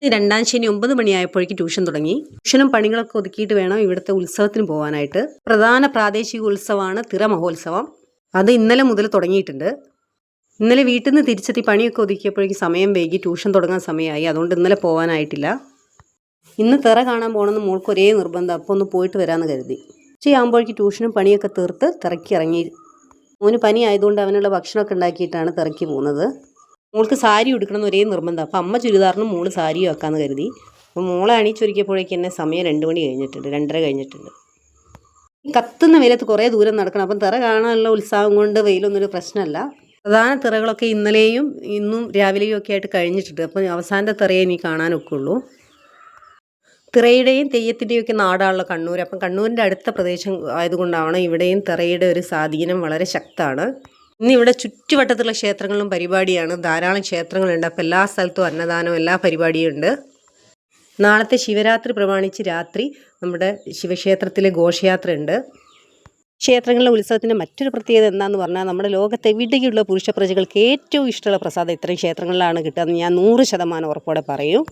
രണ്ടാം ശനി 9 മണിയായപ്പോഴേക്ക് ട്യൂഷൻ തുടങ്ങി. ട്യൂഷനും പണികളൊക്കെ ഒതുക്കിയിട്ട് വേണം ഇവിടുത്തെ ഉത്സവത്തിന് പോകാനായിട്ട്. പ്രധാന പ്രാദേശിക ഉത്സവമാണ് തിറ മഹോത്സവം. അത് ഇന്നലെ മുതൽ തുടങ്ങിയിട്ടുണ്ട്. ഇന്നലെ വീട്ടിൽ നിന്ന് തിരിച്ചെത്തി പണിയൊക്കെ ഒതുക്കിയപ്പോഴേക്ക് സമയം വൈകി, ട്യൂഷൻ തുടങ്ങാൻ സമയമായി. അതുകൊണ്ട് ഇന്നലെ പോകാനായിട്ടില്ല. ഇന്ന് തിറ കാണാൻ പോകണമെന്ന് മോൾക്ക് ഒരേ നിർബന്ധം. അപ്പോൾ ഒന്ന് പോയിട്ട് വരാമെന്ന് കരുതി. ഉച്ചയാകുമ്പോഴേക്ക് ട്യൂഷനും പണിയൊക്കെ തീർത്ത് തിറക്കി ഇറങ്ങി. മോന് പനി ആയതുകൊണ്ട് അവനുള്ള ഭക്ഷണമൊക്കെ ഉണ്ടാക്കിയിട്ടാണ് തിറക്കി പോകുന്നത്. മോൾക്ക് സാരി ഉടുക്കണം ഒരേ നിർബന്ധം. അപ്പം അമ്മ ചുരിദാറിനും മോള് സാരിയും വെക്കാമെന്ന് കരുതി. അപ്പോൾ മോളെ അണിയിച്ചൊരുക്കിയപ്പോഴേക്ക് എന്നെ സമയം 2 മണി കഴിഞ്ഞിട്ടുണ്ട്, 2:30 കഴിഞ്ഞിട്ടുണ്ട്. കത്തുന്ന വെയിലത്ത് കുറേ ദൂരം നടക്കണം. അപ്പം തിറ കാണാനുള്ള ഉത്സാഹം കൊണ്ട് വെയിലൊന്നൊരു പ്രശ്നമല്ല. പ്രധാന തിറകളൊക്കെ ഇന്നലെയും ഇന്നും രാവിലെയും ഒക്കെ ആയിട്ട് കഴിഞ്ഞിട്ടുണ്ട്. അപ്പം അവസാനത്തെ തിറയെ ഇനി കാണാനൊക്കെ ഉള്ളൂ. തിറയുടെയും തെയ്യത്തിൻ്റെയും ഒക്കെ നാടാണല്ലോ കണ്ണൂർ. അപ്പം കണ്ണൂരിൻ്റെ അടുത്ത പ്രദേശം ആയതുകൊണ്ടാണ് ഇവിടെയും തിറയുടെ ഒരു സ്വാധീനം വളരെ ശക്തമാണ്. ഇന്നിവിടെ ചുറ്റുവട്ടത്തുള്ള ക്ഷേത്രങ്ങളിലും പരിപാടിയാണ്. ധാരാളം ക്ഷേത്രങ്ങളുണ്ട്. അപ്പോൾ എല്ലാ സ്ഥലത്തും അന്നദാനവും എല്ലാ പരിപാടിയും ഉണ്ട്. നാളത്തെ ശിവരാത്രി പ്രമാണിച്ച് രാത്രി നമ്മുടെ ശിവക്ഷേത്രത്തിലെ ഘോഷയാത്ര ഉണ്ട്. ക്ഷേത്രങ്ങളിലെ ഉത്സവത്തിൻ്റെ മറ്റൊരു പ്രത്യേകത എന്താണെന്ന് പറഞ്ഞാൽ, നമ്മുടെ ലോകത്തെവിടെയുള്ള പുരുഷ പ്രജകൾക്ക് ഏറ്റവും ഇഷ്ടമുള്ള പ്രസാദം ഇത്രയും ക്ഷേത്രങ്ങളിലാണ് കിട്ടുകയെന്ന് ഞാൻ 100% ഉറപ്പോടെ പറയും.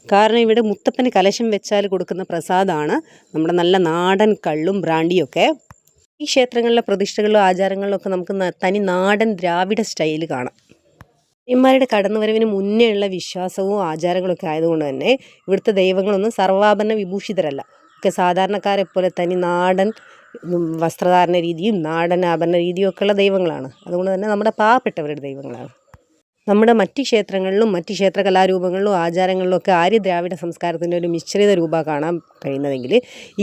കാരണം ഇവിടെ മുത്തപ്പന് കലശം വെച്ചാൽ കൊടുക്കുന്ന പ്രസാദമാണ് നമ്മുടെ നല്ല നാടൻ കള്ളും ബ്രാൻഡിയൊക്കെ. ഈ ക്ഷേത്രങ്ങളിലെ പ്രതിഷ്ഠകളിലും ആചാരങ്ങളിലും ഒക്കെ നമുക്ക് തനി നാടൻ ദ്രാവിഡ സ്റ്റൈൽ കാണാം. ന്മാരുടെ കടന്നുവരവിന് മുന്നേ ഉള്ള വിശ്വാസവും ആചാരങ്ങളൊക്കെ ആയതുകൊണ്ട് തന്നെ ഇവിടുത്തെ ദൈവങ്ങളൊന്നും സർവാഭരണ വിഭൂഷിതരല്ല. ഒക്കെ സാധാരണക്കാരെ പോലെ തനി നാടൻ വസ്ത്രധാരണ രീതിയും നാടൻ ആഭരണ രീതിയും ഒക്കെയുള്ള ദൈവങ്ങളാണ്. അതുകൊണ്ട് തന്നെ നമ്മുടെ പാവപ്പെട്ടവരുടെ ദൈവങ്ങളാണ്. നമ്മുടെ മറ്റ് ക്ഷേത്രങ്ങളിലും മറ്റ് ക്ഷേത്ര കലാരൂപങ്ങളിലും ആചാരങ്ങളിലും ഒക്കെ ആര്യ ദ്രാവിഡ സംസ്കാരത്തിൻ്റെ ഒരു മിശ്രിത രൂപ കാണാൻ കഴിയുന്നതെങ്കിൽ,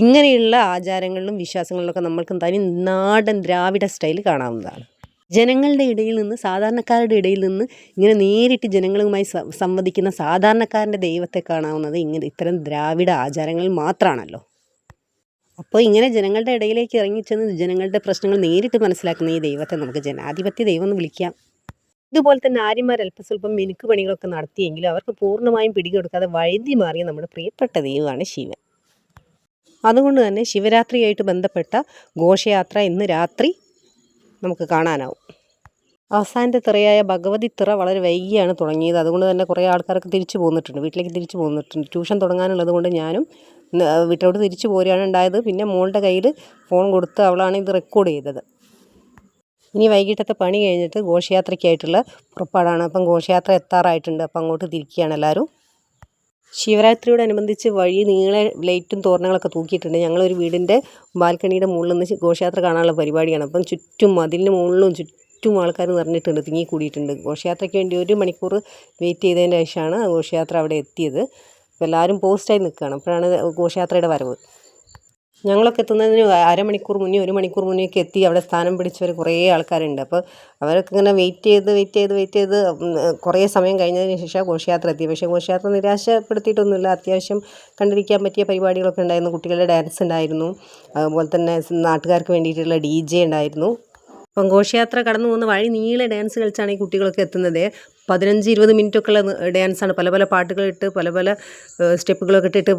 ഇങ്ങനെയുള്ള ആചാരങ്ങളിലും വിശ്വാസങ്ങളിലൊക്കെ നമ്മൾക്ക് തനി നാടൻ ദ്രാവിഡ സ്റ്റൈൽ കാണാവുന്നതാണ്. ജനങ്ങളുടെ ഇടയിൽ നിന്ന്, സാധാരണക്കാരുടെ ഇടയിൽ നിന്ന് ഇങ്ങനെ നേരിട്ട് ജനങ്ങളുമായി സംവദിക്കുന്ന സാധാരണക്കാരൻ്റെ ദൈവത്തെ കാണാവുന്നത് ഇത്തരം ദ്രാവിഡ ആചാരങ്ങളിൽ മാത്രമാണല്ലോ. അപ്പോൾ ഇങ്ങനെ ജനങ്ങളുടെ ഇടയിലേക്ക് ഇറങ്ങിച്ചെന്ന് ജനങ്ങളുടെ പ്രശ്നങ്ങൾ നേരിട്ട് മനസ്സിലാക്കുന്ന ഈ ദൈവത്തെ നമുക്ക് ജനാധിപത്യ ദൈവം എന്ന് വിളിക്കാം. ഇതുപോലെ തന്നെ ആര്യന്മാർ അല്പസ്വല്പം മിനുക്ക് പണികളൊക്കെ നടത്തിയെങ്കിലും അവർക്ക് പൂർണ്ണമായും പിടികൊടുക്കാതെ വഴുതി മാറിയ നമ്മുടെ പ്രിയപ്പെട്ട ദൈവമാണ് ശിവൻ. അതുകൊണ്ട് തന്നെ ശിവരാത്രിയായിട്ട് ബന്ധപ്പെട്ട ഘോഷയാത്ര ഇന്ന് രാത്രി നമുക്ക് കാണാനാവും. അവസാനത്തെ തിറയായ ഭഗവതി തിറ വളരെ വൈകിയാണ് തുടങ്ങിയത്. അതുകൊണ്ട് തന്നെ കുറേ ആൾക്കാർക്ക് വീട്ടിലേക്ക് തിരിച്ചു പോന്നിട്ടുണ്ട്. ട്യൂഷൻ തുടങ്ങാനുള്ളത് കൊണ്ട് ഞാനും വീട്ടിലോട്ട് തിരിച്ചു പോരുകയാണ് ഉണ്ടായത്. പിന്നെ മോളുടെ കയ്യിൽ ഫോൺ കൊടുത്ത് അവളാണ് ഇത് റെക്കോർഡ് ചെയ്തത്. ഇനി വൈകിട്ടത്തെ പണി കഴിഞ്ഞിട്ട് ഘോഷയാത്രയ്ക്കായിട്ടുള്ള പുറപ്പാടാണ്. അപ്പം ഘോഷയാത്ര എത്താറായിട്ടുണ്ട്. അപ്പം അങ്ങോട്ട് തിരിക്കുകയാണ് എല്ലാവരും. ശിവരാത്രിയോടനുബന്ധിച്ച് വഴി നീളെ ലൈറ്റും തോരണങ്ങളൊക്കെ തൂക്കിയിട്ടുണ്ട്. ഞങ്ങളൊരു വീടിൻ്റെ ബാൽക്കണിയുടെ മുകളിൽ നിന്ന് ഘോഷയാത്ര കാണാനുള്ള പരിപാടിയാണ്. അപ്പം ചുറ്റും മതിലിന് മുകളിലും ചുറ്റും ആൾക്കാർ നിറഞ്ഞിട്ടുണ്ട്, തിങ്ങിക്കൂടിയിട്ടുണ്ട്. ഘോഷയാത്രയ്ക്ക് വേണ്ടി 1 മണിക്കൂർ വെയിറ്റ് ചെയ്തതിന് ശേഷമാണ് ഘോഷയാത്ര അവിടെ എത്തിയത്. അപ്പോൾ എല്ലാവരും പോസ്റ്റായി നിൽക്കുകയാണ്. അപ്പോഴാണ് ഘോഷയാത്രയുടെ വരവ്. ഞങ്ങളൊക്കെ എത്തുന്നതിന് 1/2 മണിക്കൂർ മുന്നേ 1 മണിക്കൂർ മുന്നേയൊക്കെ എത്തി. അവിടെ സ്ഥാനം പിടിച്ചവർ കുറേ ആൾക്കാരുണ്ട്. അപ്പോൾ അവരൊക്കെ ഇങ്ങനെ വെയിറ്റ് ചെയ്ത് കുറേ സമയം കഴിഞ്ഞതിന് ശേഷം ഘോഷയാത്ര എത്തി. പക്ഷേ ഘോഷയാത്ര നിരാശപ്പെടുത്തിയിട്ടൊന്നുമില്ല. അത്യാവശ്യം കണ്ടിരിക്കാൻ പറ്റിയ പരിപാടികളൊക്കെ ഉണ്ടായിരുന്നു. കുട്ടികളുടെ ഡാൻസ് ഉണ്ടായിരുന്നു. അതുപോലെ തന്നെ നാട്ടുകാർക്ക് വേണ്ടിയിട്ടുള്ള DJ ഉണ്ടായിരുന്നു. അപ്പം ഘോഷയാത്ര കടന്നു പോകുന്ന വഴി നീളെ ഡാൻസ് കളിച്ചാണ് ഈ കുട്ടികളൊക്കെ എത്തുന്നത്. 15-20 മിനിറ്റൊക്കെയുള്ള ഡാൻസാണ്. പല പല പാട്ടുകളിട്ട് പല പല സ്റ്റെപ്പുകളൊക്കെ ഇട്ടിട്ട്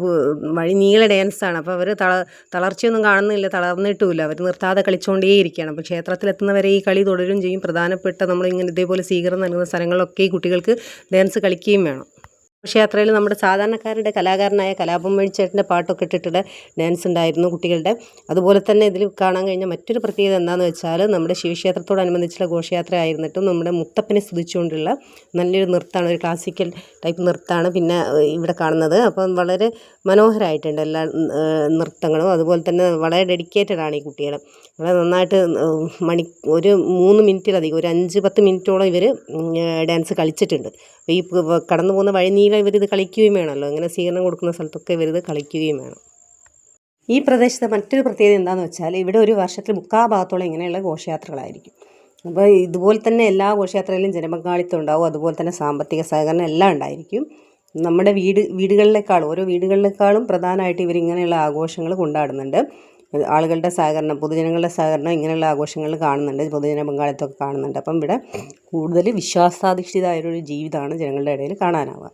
വഴി നീളെ ഡാൻസാണ്. അപ്പോൾ അവർ തളർച്ചയൊന്നും കാണുന്നില്ല, തളർന്നിട്ടുമില്ല. അവർ നിർത്താതെ കളിച്ചുകൊണ്ടേയിരിക്കുകയാണ്. അപ്പോൾ ക്ഷേത്രത്തിലെത്തുന്നവരെ ഈ കളി തുടരും ചെയ്യും. പ്രധാനപ്പെട്ട നമ്മളിങ്ങനെ ഇതേപോലെ സ്വീകരണം നൽകുന്ന സ്ഥലങ്ങളിലൊക്കെ ഈ കുട്ടികൾക്ക് ഡാൻസ് കളിക്കുകയും വേണം. ഘോഷയാത്രയിൽ നമ്മുടെ സാധാരണക്കാരുടെ കലാകാരനായ കലാപം മണിച്ചേട്ടൻ്റെ പാട്ടൊക്കെ ഇട്ടിട്ടുള്ള ഡാൻസ് ഉണ്ടായിരുന്നു കുട്ടികളുടെ. അതുപോലെ തന്നെ ഇതിൽ കാണാൻ കഴിഞ്ഞ മറ്റൊരു പ്രത്യേകത എന്താണെന്ന് വെച്ചാൽ, നമ്മുടെ ശിവക്ഷേത്രത്തോടനുബന്ധിച്ചുള്ള ഘോഷയാത്ര ആയിരുന്നിട്ടും നമ്മുടെ മുത്തപ്പനെ സ്തുതിച്ചുകൊണ്ടുള്ള നല്ലൊരു നൃത്തമാണ്, ഒരു ക്ലാസിക്കൽ ടൈപ്പ് നൃത്തമാണ് പിന്നെ ഇവിടെ കാണുന്നത്. അപ്പം വളരെ മനോഹരമായിട്ടുണ്ട് എല്ലാ നൃത്തങ്ങളും. അതുപോലെ തന്നെ വളരെ ഡെഡിക്കേറ്റഡ് ആണ് ഈ കുട്ടികൾ. വളരെ നന്നായിട്ട് ഒരു 3 മിനിറ്റിലധികം, ഒരു 5-10 മിനിറ്റോളം ഇവർ ഡാൻസ് കളിച്ചിട്ടുണ്ട്. അപ്പോൾ ഈ കടന്നു പോകുന്ന വഴി നീളം ഇവരിത് കളിക്കുകയും വേണമല്ലോ. അങ്ങനെ സ്വീകരണം കൊടുക്കുന്ന സ്ഥലത്തൊക്കെ ഇവരിത് കളിക്കുകയും വേണം. ഈ പ്രദേശത്തെ മറ്റൊരു പ്രത്യേകത എന്താണെന്ന് വെച്ചാൽ, ഇവിടെ ഒരു വർഷത്തിൽ 3/4 ഭാഗത്തോളം ഇങ്ങനെയുള്ള ഘോഷയാത്രകളായിരിക്കും. അപ്പോൾ ഇതുപോലെ തന്നെ എല്ലാ ഘോഷയാത്രയിലും ജനപങ്കാളിത്തം ഉണ്ടാവും. അതുപോലെ തന്നെ സാമ്പത്തിക സഹകരണം എല്ലാം ഉണ്ടായിരിക്കും. നമ്മുടെ ഓരോ വീടുകളിലേക്കാളും പ്രധാനമായിട്ട് ഇവരിങ്ങനെയുള്ള ആഘോഷങ്ങൾ കൊണ്ടാടുന്നുണ്ട്. ആളുകളുടെ സഹകരണം, പൊതുജനങ്ങളുടെ സഹകരണം ഇങ്ങനെയുള്ള ആഘോഷങ്ങളിൽ കാണുന്നുണ്ട്. പൊതുജന പങ്കാളിത്തമൊക്കെ കാണുന്നുണ്ട്. അപ്പം ഇവിടെ കൂടുതൽ വിശ്വാസാധിഷ്ഠിതമായൊരു ജീവിതമാണ് ജനങ്ങളുടെ ഇടയിൽ കാണാനാവുക.